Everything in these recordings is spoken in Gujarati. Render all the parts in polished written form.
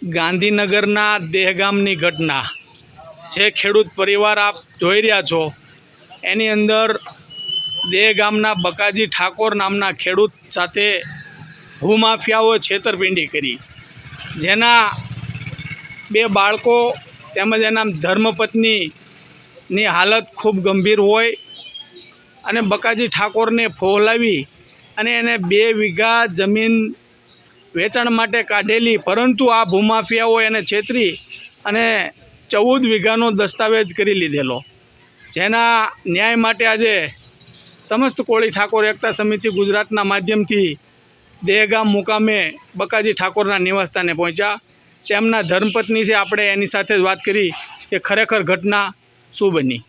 ગાંધીનગરના દહેગામની ઘટના જે ખેડૂત પરિવાર આપ જોઈ રહ્યા છો એની અંદર દહેગામના બકાજી ઠાકોર નામના ખેડૂત સાથે ભૂમાફિયાઓએ છેતરપિંડી કરી, જેના 2 બાળકો તેમજ એના ધર્મપત્નીની હાલત ખૂબ ગંભીર હોય અને બકાજી ઠાકોરને ફોહલાવી અને એને 2 વીઘા જમીન વેચાણ માટે કાઢેલી, પરંતુ આ ભૂમાફિયાઓ એને છેતરી અને 14 વીઘાનો દસ્તાવેજ કરી લીધેલો, જેના ન્યાય માટે આજે સમસ્ત કોળી ઠાકોર એકતા સમિતિ ગુજરાતના માધ્યમથી દહેગામ મુકામે બકાજી ઠાકોરના નિવાસસ્થાને પહોંચ્યા. તેમના ધર્મપત્ની છે, આપણે એની સાથે જ વાત કરી કે ખરેખર ઘટના શું બની.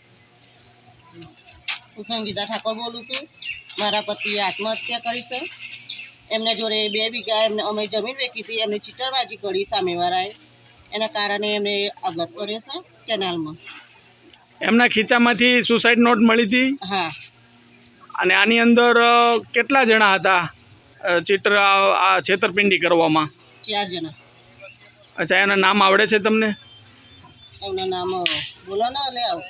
હું સંગીતા ઠાકોર બોલું છું. મારા પતિએ આત્મહત્યા કરી છે. એમને જોડે 2 વીઘા એમને અમે જમીન વેચી હતી. એમને ચીટરબાજી કરી સામેવાળાએ, એના કારણે એમને આપઘાત કર્યો છે કેનાલમાં. એમના ખીચામાંથી સુસાઇડ નોટ મળી હતી. હા. અને આની અંદર કેટલા જણા હતા આ છેતરપિંડી કરવામાં? 4 જણા. અચ્છા, એના નામ આવડે છે તમને? એમના નામ બોલો ને, લે આવો.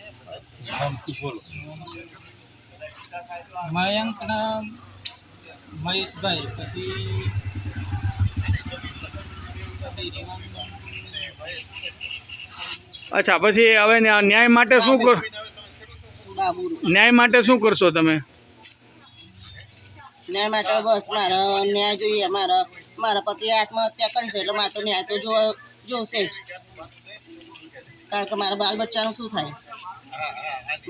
મયંકના મહેશભાઈ, પછી અચ્છા, પછી હવે ન્યાય માટે શું કરો? ન્યાય માટે શું કરશો તમે? ન્યાય માટે બસ મારા ન્યાય જોઈએ. મારા પતિએ આત્મહત્યા કરી છે એટલે મારે તો ન્યાય તો જોશે જ, કારણ કે મારા બાલ બચ્ચાનું શું થાય?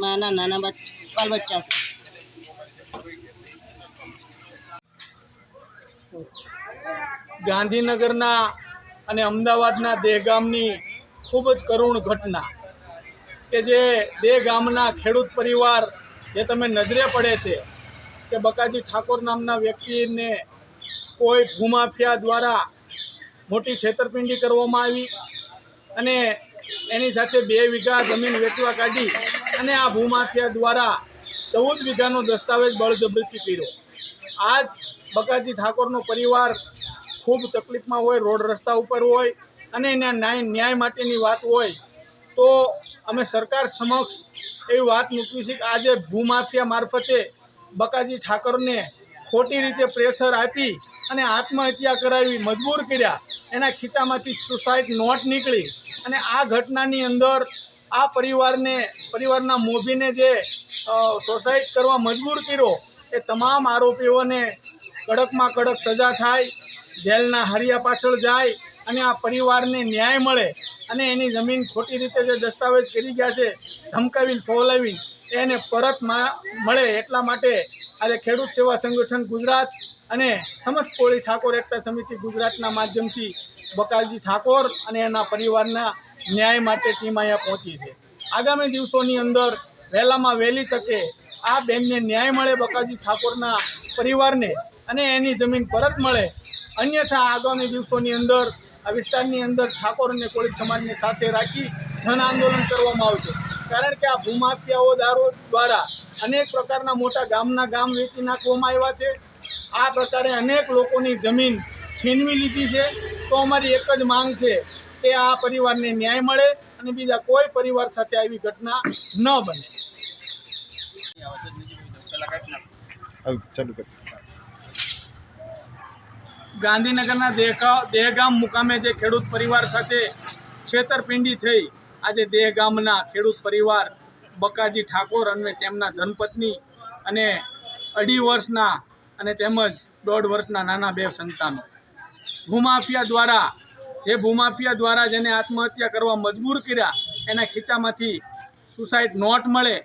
મારા નાના બાલ બચ્ચા છે. ગાંધીનગરના અને અમદાવાદના દહેગામની ખૂબ જ કરુણ ઘટના કે જે દહેગામના ખેડૂત પરિવાર જે તમે નજરે પડે છે કે બકાજી ઠાકોર નામના વ્યક્તિને કોઈ ભૂમાફિયા દ્વારા મોટી છેતરપિંડી કરવામાં આવી અને એની સાથે 2 વીઘા જમીન વેચવા કાઢી અને આ ભૂમાફિયા દ્વારા 14 વીઘાનો દસ્તાવેજ બળજબરીથી કર્યો. આજ બકાજી ઠાકોરનો પરિવાર ખૂબ તકલીફમાં હોય, રોડ રસ્તા ઉપર હોય અને એના ન્યાય માટેની વાત હોય તો અમે સરકાર સમક્ષ એવી વાત મૂકવી છે કે આજે ભૂમાફિયા મારફતે બકાજી ઠાકોરને ખોટી રીતે પ્રેશર આપી અને આત્મહત્યા કરાવી, મજબૂર કર્યા. એના ખીચામાંથી સુસાઇડ નોટ નીકળી અને આ ઘટનાની અંદર આ પરિવારના મોભીને જે સુસાઇડ કરવા મજબૂર કર્યો એ તમામ આરોપીઓને કડકમાં કડક સજા થાય, જેલના હરિયા પાછળ જાય અને આ પરિવારને ન્યાય મળે અને એની જમીન ખોટી રીતે જે દસ્તાવેજ કરી ગયા છે ધમકાવીને ફોલાવીને એને પરત મળે, એટલા માટે આજે ખેડૂત સેવા સંગઠન ગુજરાત અને સમસ્ત કોળી ઠાકોર એકતા સમિતિ ગુજરાતના માધ્યમથી બકાજી ઠાકોર અને એના પરિવારના ન્યાય માટે ટીમ અહીંયા પહોંચી છે. આગામી દિવસોની અંદર વહેલામાં વહેલી તકે આ બેનને ન્યાય મળે, બકાજી ઠાકોરના પરિવારને, અને એની જમીન પરત મળે. અન્યથા આગામી દિવસોની અંદર આ વિસ્તારની અંદર ઠાકોર અને કોળી સમાજને સાથે રાખી જન આંદોલન કરવામાં આવશે, કારણ કે આ ભૂમાફિયાઓ દ્વારા અનેક પ્રકારના મોટા ગામ વેચી નાખવામાં આવ્યા છે. આ પ્રકારે અનેક લોકોની જમીન છીનવી લીધી છે. તો અમારી એક જ માંગ છે કે આ પરિવારને ન્યાય મળે અને બીજા કોઈ પરિવાર સાથે આવી ઘટના ન બને. ગાંધીનગરના દહેગામ મુકામે જે ખેડૂત પરિવાર સાથે છેતરપિંડી થઈ, આજે દહેગામના ખેડૂત પરિવાર બકાજી ઠાકોર અને તેમના ધર્મપત્ની અને 2.5 વર્ષના અને તેમજ 1.5 વર્ષના નાના 2 સંતાનો ભૂમાફિયા દ્વારા જેને આત્મહત્યા કરવા મજબૂર કર્યા, એના ખીચામાંથી સુસાઇડ નોટ મળે,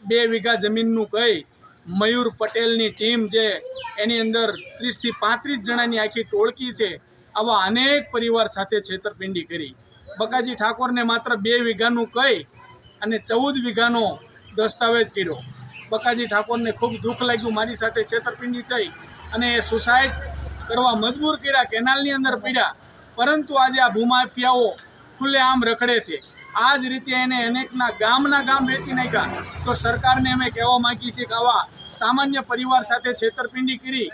2 વીઘા જમીનનું કહી મયુર પટેલની ટીમ જે એની અંદર 30થી 35 જણાની આખી ટોળકી છે, આવા અનેક પરિવાર સાથે છેતરપિંડી કરી. બકાજી ઠાકોરને માત્ર 2 વીઘાનું કહી અને 14 વીઘાનો દસ્તાવેજ કર્યો. બકાજી ઠાકોરને ખૂબ દુઃખ લાગ્યું, મારી સાથે છેતરપિંડી થઈ અને એ સુસાઇડ કરવા મજબૂર કર્યા, કેનાલની અંદર પીડ્યા. પરંતુ આજે આ ભૂમાફિયાઓ ખુલ્લેઆમ રખડે છે. આ જ રીતે એને અનેકના ગામ વેચી નાખ્યા. તો સરકારને અમે કહેવા માંગીએ છીએ કે આવા સામાન્ય પરિવાર સાથે છેતરપિંડી કરી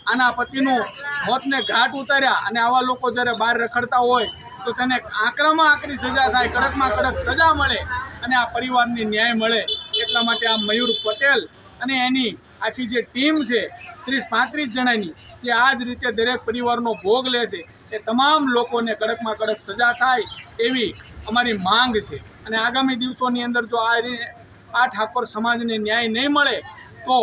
આના પતિનું મોતને ઘાટ ઉતાર્યા અને આવા લોકો જ્યારે બહાર રખડતા હોય તો તેને આકરામાં આકરી સજા થાય, કડકમાં કડક સજા મળે અને આ પરિવારને ન્યાય મળે. એટલા માટે આ મયુર પટેલ અને એની આખી જે ટીમ છે 30-35 જણાની, જે આ જ રીતે દરેક પરિવારનો ભોગ લે છે, એ તમામ લોકોને કડકમાં કડક સજા થાય એવી અમારી માંગ છે. અને આગામી દિવસોની અંદર જો આ ઠાકોર સમાજને ન્યાય નહીં મળે તો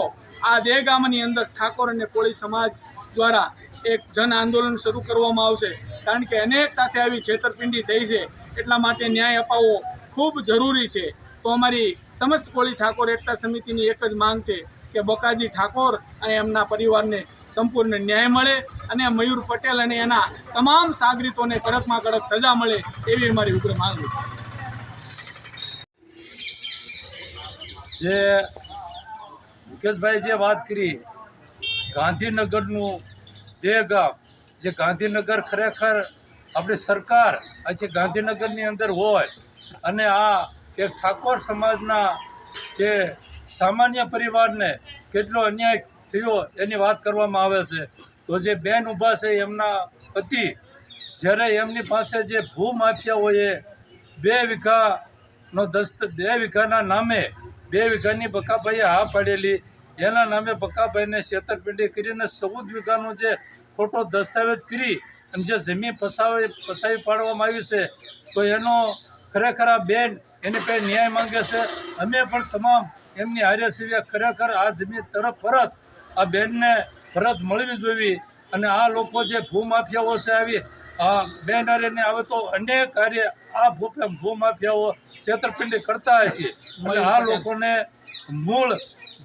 આ દહેગામની અંદર ઠાકોર અને કોળી સમાજ દ્વારા એક જન આંદોલન શરૂ કરવામાં આવશે. કારણ કે અનેક સાથે આવી છેતરપિંડી થઈ છે, એટલા માટે ન્યાય અપાવવો ખૂબ જરૂરી છે. તો અમારી સમસ્ત કોળી ઠાકોર એકતા સમિતિની એક જ માંગ છે કે બકાજી ઠાકોર અને એમના પરિવારને સંપૂર્ણ ન્યાય મળે અને મયુર પટેલ અને એના તમામ સાગરીતોને કડકમાં કડક સજા મળે એવી અમારી ઉગ્ર માંગ છે. જે મુકેશભાઈ જે વાત કરી ગાંધીનગરનું દહેગામ, જે ગાંધીનગર ખરેખર આપણી સરકાર આજે ગાંધીનગરની અંદર હોય અને આ એક ઠાકોર સમાજના જે સામાન્ય પરિવારને કેટલો અન્યાય થયો એની વાત કરવામાં આવે છે. તો જે બેન ઊભા છે એમના પતિ, જ્યારે એમની પાસે જે ભૂમાફિયાઓએ 2 વીઘાના નામે 2 વીઘાની બકાભાઈએ હા પાડેલી, એના નામે બકાભાઈને છેતરપિંડી કરીને 14 વીઘાનો જે ખોટો દસ્તાવેજ કરી અને જે જમીન પસાવી પાડવામાં આવી છે, તો એનો ખરેખર આ બેન એની પાસે ન્યાય માંગે છે. અમે પણ તમામ એમની હારે છીએ. ખરેખર આ જમીન તરફ પરત આ બેનને પરત મળવી જોઈએ. અને આ લોકો જે ભૂમાફિયાઓ છે આવી આ બેન હારેને આવે તો અનેક કાર્ય આ ભૂમાફિયાઓ છેતરપિંડી કરતા હશે. અને આ લોકોને મૂળ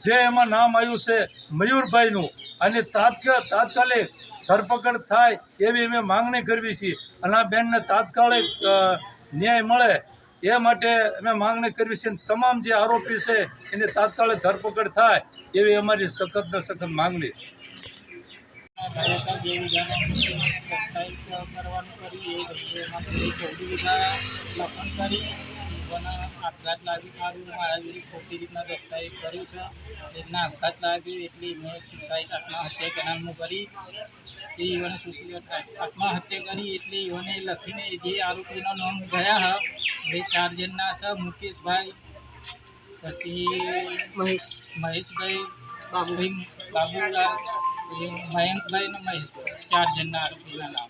જે એમાં નામ આવ્યું છે મયુરભાઈનું, અને તાત્કાલિક ધરપકડ થાય એવી અમે માંગણી કરવી છીએ. અને આ બેનને તાત્કાલિક ન્યાય મળે એ માટે અમે માંગણી કરવી છે. તમામ જે આરોપી છે એની તાત્કાલિક ધરપકડ થાય એવી અમારી સખત ને સખત માંગણી છે. આપઘાત લાગી મારું મારા જોડે ખોટી રીતના દસ્તાવેજ કર્યું છે. રીતના આપઘાત લાગ્યું એટલે મેં સુસાઇડ આત્મહત્યા કેનાલમાં કરી. એ ઈવોને આત્મહત્યા કરી એટલે ઈવોને લખીને જે આરોપીના નામ ગયા હા 4 જણના છે, મુકેશભાઈ, પછી મહેશભાઈ, બાબુલાલ, મયંકભાઈ અને મહેશભાઈ, 4 જણના આરોપીના નામ.